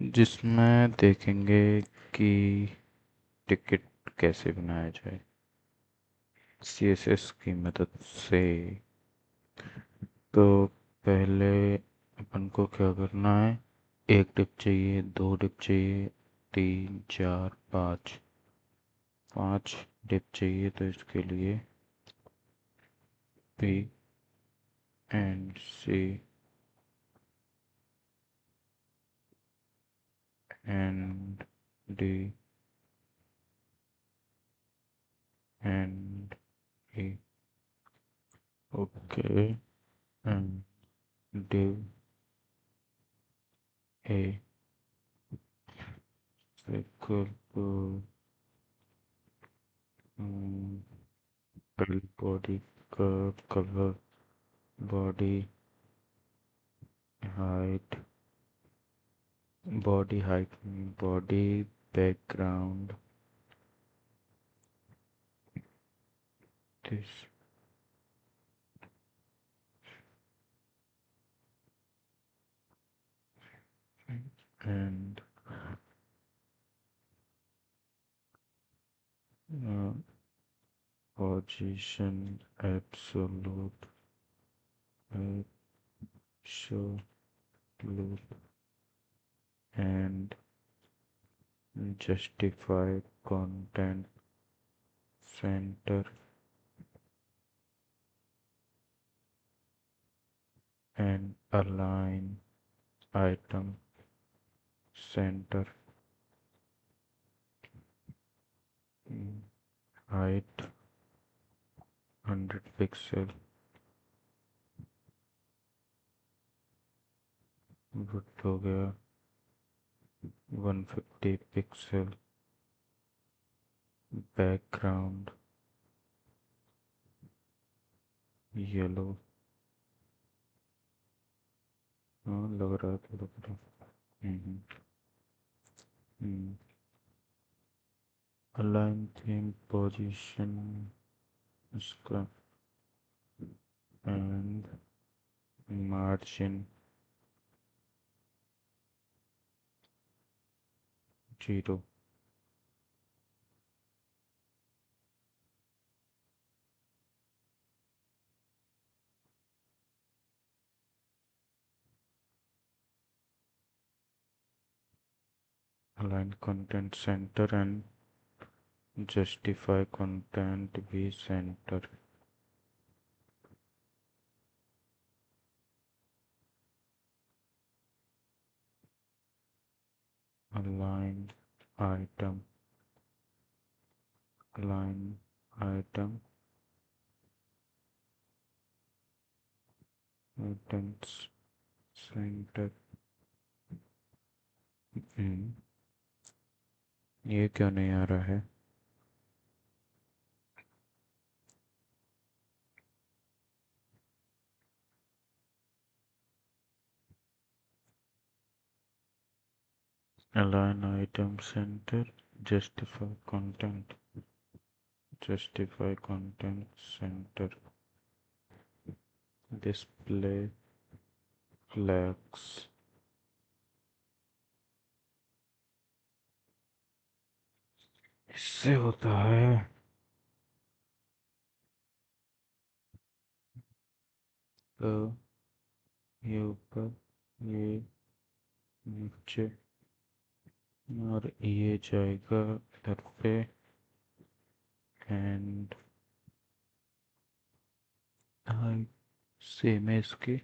जिसमें देखेंगे कि टिकट कैसे बनाया जाए सीएसएस की मदद से। तो पहले अपन को क्या करना है, एक टिप चाहिए, दो टिप चाहिए, तीन चार पाँच, पाँच टिप चाहिए। तो इसके लिए P and C and D and E, okay, and div a equal to body का color, body height, body height, body background, this and uh, position absolute, absolute, and justify content center and align item center, height 100 pixel, width हो गया 150 pixel, background yellow. हाँ लग रहा है थोड़ा थोड़ा। हम्म align theme position इसका and margin 0। align content center and justify content भी center। align item, align item, items center। ये क्यों नहीं आ रहा है? align item center, justify content, justify content center, display flags। इससे होता है तो ये ऊपर, ये नीचे, और ये जाएगा इधर पे एंड हाइट सेम है इसकी।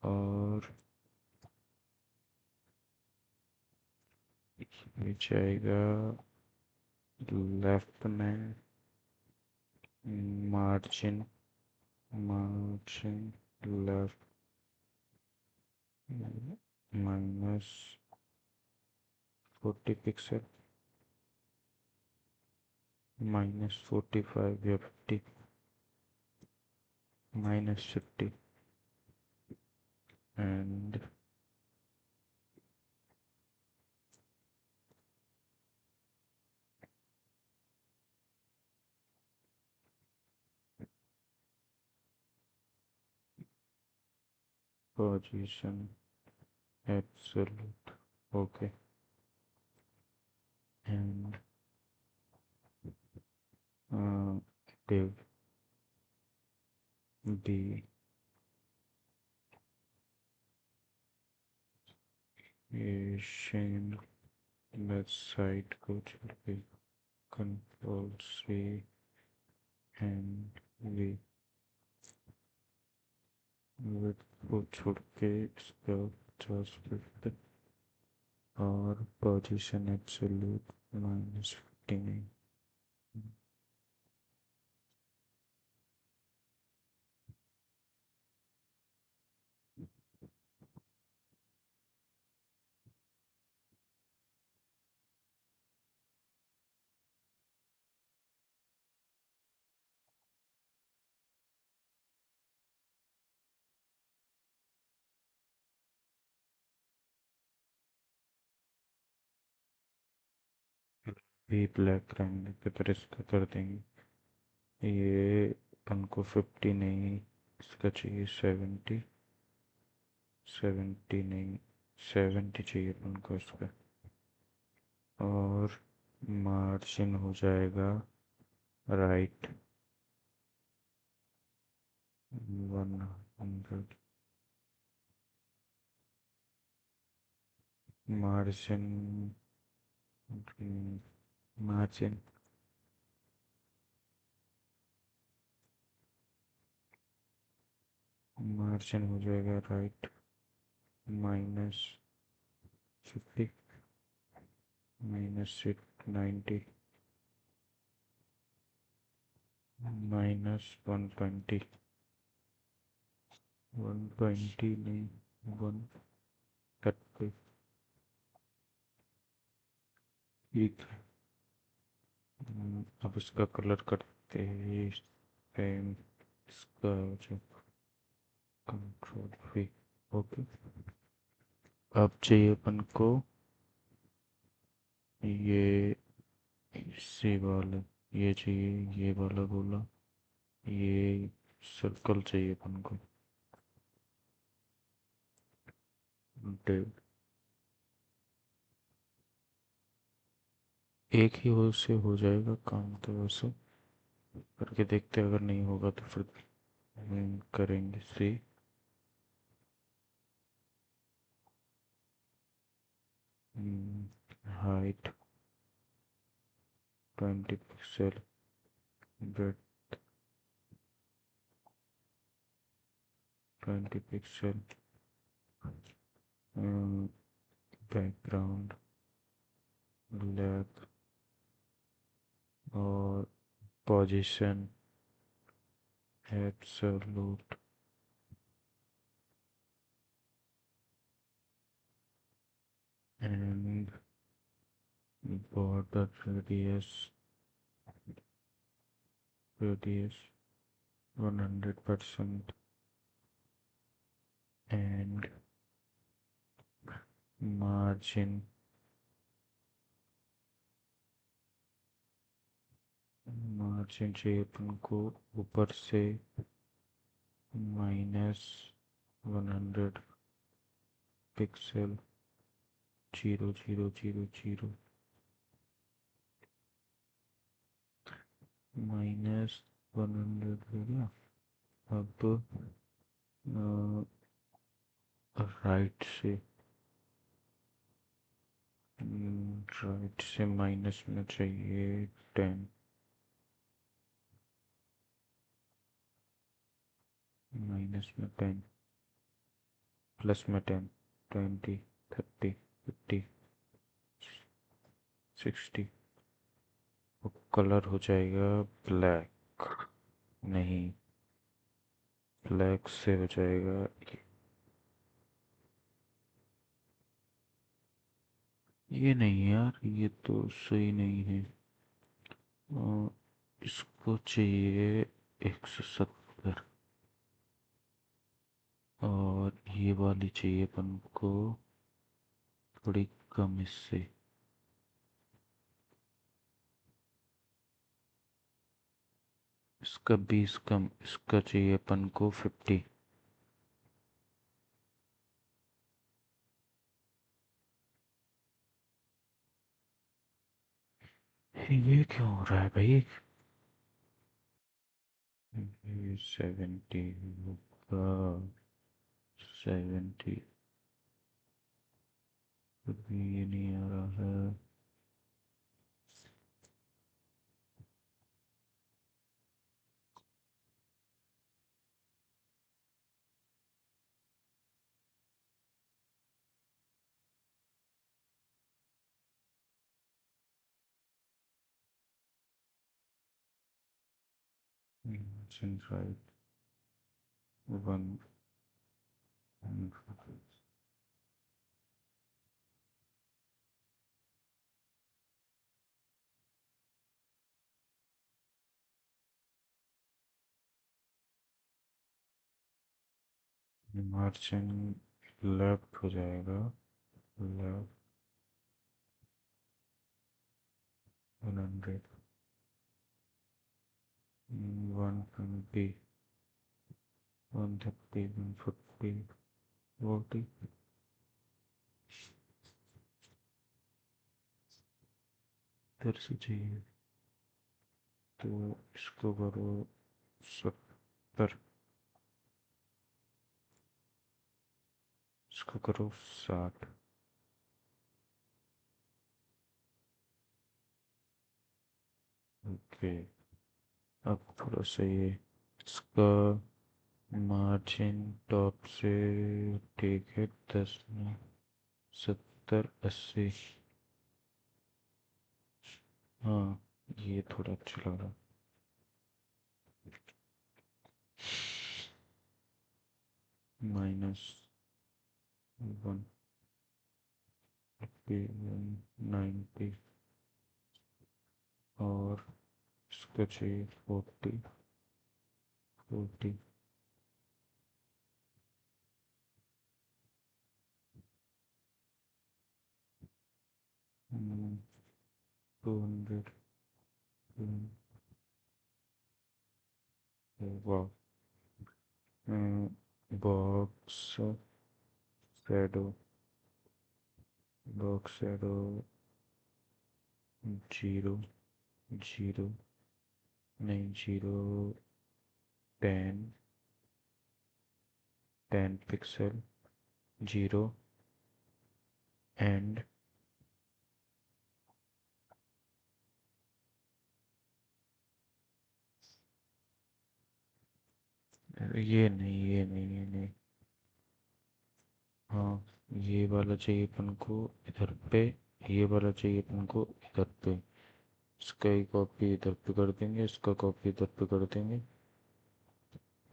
और ये जाएगा लेफ्ट में, मार्जिन, मार्जिन लेफ्ट -40 पिक्सल, -45 या 50, -50 and position absolute, okay, and uh, div b Asian website को छोड़ के control C and V width को छोड़ के इसका 50 और पोजीशन एब्सोल्यूट -15 भी ब्लैक रहने के पर इसका कर देंगे ये अपन को 50 नहीं इसका चाहिए 70 70 नहीं 70 चाहिए अपन को इसका और मार्जिन हो जाएगा राइट 100 मार्जिन मार्जिन मार्जिन हो जाएगा राइट -50 -90 -120 120 नहीं 130 ठीक है अब इसका कलर करते हैं सेम इसका जो कंट्रोल V ओके अब चाहिए अपन को ये इसी वाला ये चाहिए ये वाला बोला ये सर्कल चाहिए अपन को div एक ही हो से हो जाएगा काम तो वैसे करके देखते अगर नहीं होगा तो फिर करेंगे सी height 20 pixel breadth 20 pixel background black और position absolute and border radius 100% and margin margin चाहिए अपन को ऊपर से -100 पिक्सल 0000 -100 हो गया अब राइट से माइनस में चाहिए 10 माइनस में 10 प्लस में 10 20 30 50 60 कलर हो जाएगा ब्लैक नहीं ब्लैक से हो जाएगा ये नहीं यार ये तो सही नहीं है इसको चाहिए 170 और ये वाली चाहिए अपन को थोड़ी कम इससे इसका 20 कम इसका चाहिए अपन को 50 ये क्यों हो रहा है भाई? ये 70 होगा, 70 अभी ये नहीं आ रहा है। right, 1 मार्जिन लेफ्ट हो जाएगा, लेफ्ट 100, 120, 130, 140, 40 इधर से चाहिए तो इसको करो 70, इसको करो 60। ओके, अब थोड़ा सा ये इसका मार्जिन टॉप से ठीक है, 10 में 70, 80। हाँ, ये थोड़ा अच्छा लग रहा। -1 90 और इसका चाहिए 40, 40। 200, वाह। बॉक्स शैडो, बॉक्स शैडो 0, 0 नहीं, 0, 10, 10 पिक्सल, 0 एंड ये नहीं, ये नहीं, ये नहीं। हाँ, ये वाला चाहिए अपन को इधर पे, ये वाला चाहिए अपन को इधर पे। इसका ही कॉपी इधर पे कर देंगे, इसका कॉपी इधर पे कर देंगे।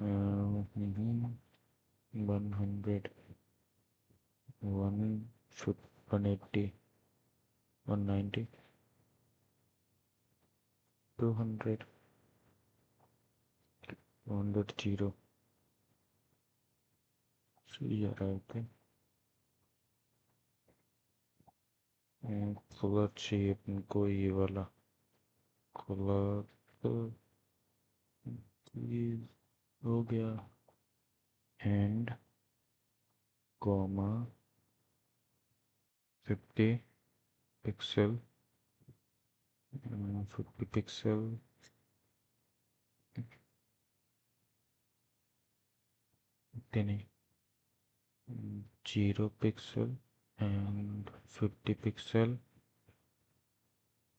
100, 180, 190, 200, 200, 0। सही आ रहा है क्या? कलर चाहिए अपन को ये वाला कलर, तो ये हो गया। एंड कॉमा 50 पिक्सल, 50 पिक्सल, इतने नहीं, 0 pixel and 50 pixel,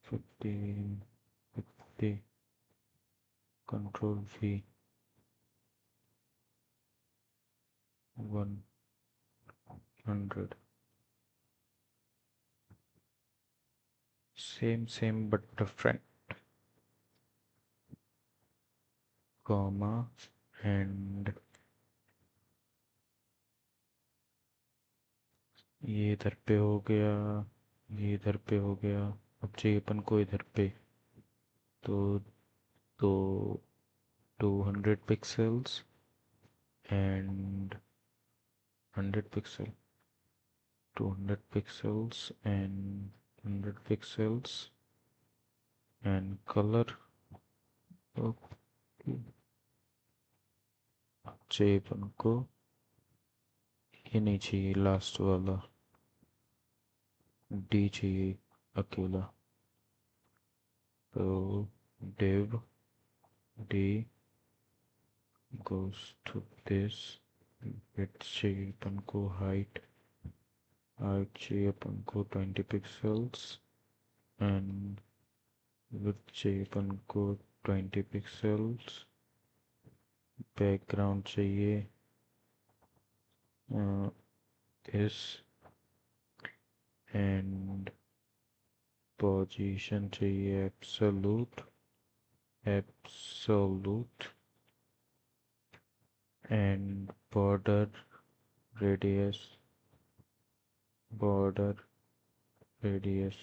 50, 50, control V, 100। Same but different, comma and ये इधर पे हो गया, ये इधर पे हो गया। अब चाहिए अपन को इधर पे, तो तो 200 pixels and 100 pixel, 200 pixels and 100 pixels and color। Okay, चाहिए अपन को, ये नहीं चाहिए लास्ट वाला, डी चाहिए अकेला। तो div d goes to this, width चाहिए अपन को, height चाहिए अपन को 20 पिक्सल्स, एंड width चाहिए अपन को 20 पिक्सल्स, बैकग्राउंड चाहिए this, एंड पोजीशन चाहिए absolute, and radius border radius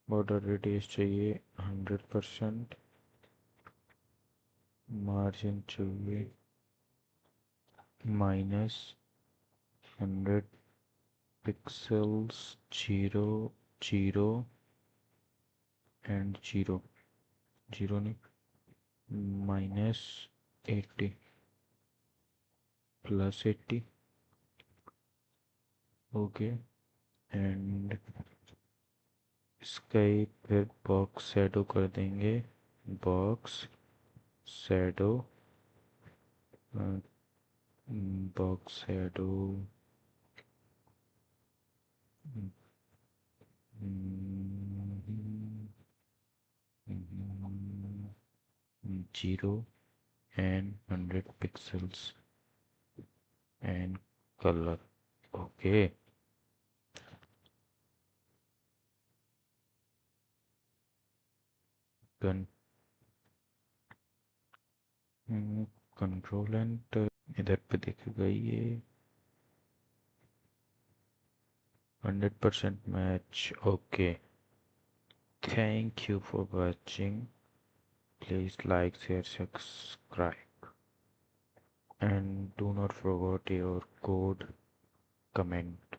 border radius चाहिए 100%, मार्जिन चाहिए -100 पिक्सल्स, 0 0 एंड 0 0 नहीं, -80 +80, ओके। एंड इसका ही फिर बॉक्स शैडो कर देंगे, box shadow box shadow 0 and 100 pixels and color, okay। Control enter, इधर पे दिखेगा ये 100% match, okay. Thank you for watching, please like share subscribe and do not forget your code comment।